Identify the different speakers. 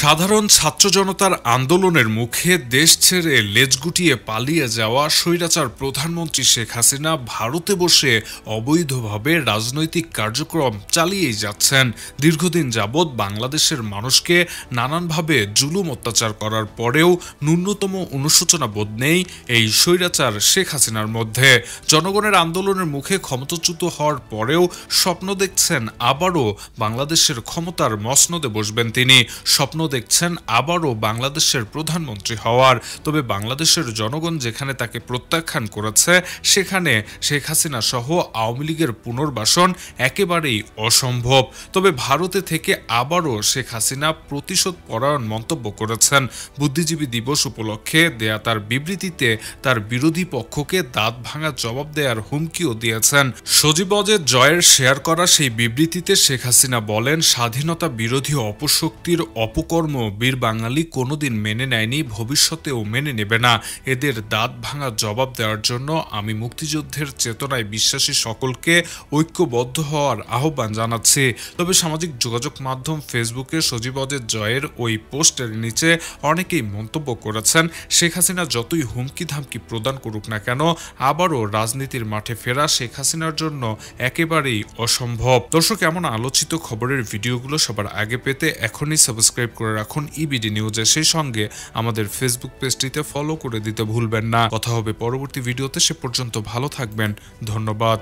Speaker 1: সাধারণ ছাত্র জনতার আন্দোলনের মুখে দেশ ছেড়ে লেজ গুটিয়ে পালিয়ে যাওয়া স্বৈরাচার প্রধানমন্ত্রী শেখ হাসিনা ভারতে বসে অবৈধভাবে রাজনৈতিক কার্যক্রম চালিয়েই যাচ্ছেন। দীর্ঘদিন যাবৎ বাংলাদেশের মানুষকে নানানভাবে জুলুম অত্যাচার করার পরেও ন্যূনতম অনুশোচনা বোধ নেই এই স্বৈরাচার শেখ হাসিনার মধ্যে। জনগণের আন্দোলনের মুখে ক্ষমতাচ্যুত হওয়ার পরেও স্বপ্ন দেখছেন আবারও বাংলাদেশের ক্ষমতার মসনদে বসবেন তিনি। স্বপ্ন দেখছেন আবারও বাংলাদেশের প্রধানমন্ত্রী হওয়ার। তবে বাংলাদেশের জনগণ যেখানে তাকে প্রত্যাখ্যান করেছে, সেখানে শেখ হাসিনা সহ আওয়ামী লীগের পুনর্বাসন একেবারেই অসম্ভব। তবে ভারতে থেকে আবারও শেখ হাসিনা প্রতিশোধ পরায়ণ মন্তব্য করেছেন। বুদ্ধিজীবী দিবস উপলক্ষে দেয়া তার বিবৃতিতে তার বিরোধী পক্ষকে দাঁত ভাঙা জবাব দেওয়ার হুমকিও দিয়েছেন। সজীব ওয়াজেদ জয়ের শেয়ার করা সেই বিবৃতিতে শেখ হাসিনা বলেন, স্বাধীনতা বিরোধী অপশক্তির অপকর্ম বীর বাঙালি কোনোদিন মেনে নেয়নি, ভবিষ্যতেও মেনে নেবে না। এদের দাঁত ভাঙা জবাব দেওয়ার জন্য আমি মুক্তিযুদ্ধের চেতনায় বিশ্বাসী সকলকে ঐক্যবদ্ধ হওয়ার আহ্বান জানাচ্ছি। তবে সামাজিক যোগাযোগ মাধ্যম ফেসবুকে সজীব ওয়াজেদ জয়ের ওই পোস্টের নিচে অনেকেই মন্তব্য করেছেন, শেখ হাসিনা যতই হুমকি ধামকি প্রদান করুক না কেন, আবারও রাজনীতির মাঠে ফেরা শেখ হাসিনার জন্য একেবারেই অসম্ভব। দর্শক, এমন আলোচিত খবরের ভিডিওগুলো সবার আগে পেতে এখনই সাবস্ক্রাইব করে রাখুন ইবিডি নিউজে। সেই সঙ্গে আমাদের ফেসবুক পেজটিতে ফলো করে দিতে ভুলবেন না। কথা হবে পরবর্তী ভিডিওতে, সে পর্যন্ত ভালো থাকবেন। ধন্যবাদ।